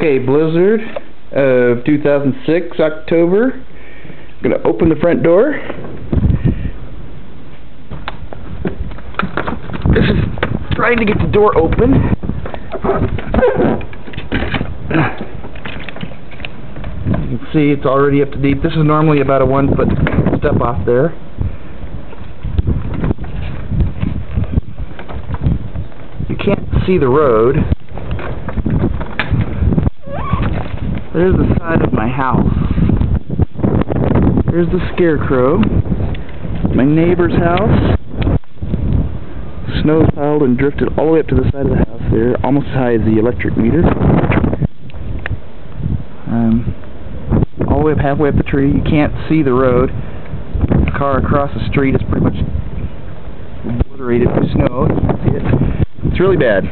Okay, blizzard of 2006, October. I'm going to open the front door. This is trying to get the door open. You can see it's already up to deep. This is normally about a 1 foot step off there. You can't see the road. There's the side of my house. There's the scarecrow. My neighbor's house. Snow's piled and drifted all the way up to the side of the house there, almost as high as the electric meter. All the way up, halfway up the tree. You can't see the road. The car across the street is pretty much obliterated with snow. You can see it. It's really bad.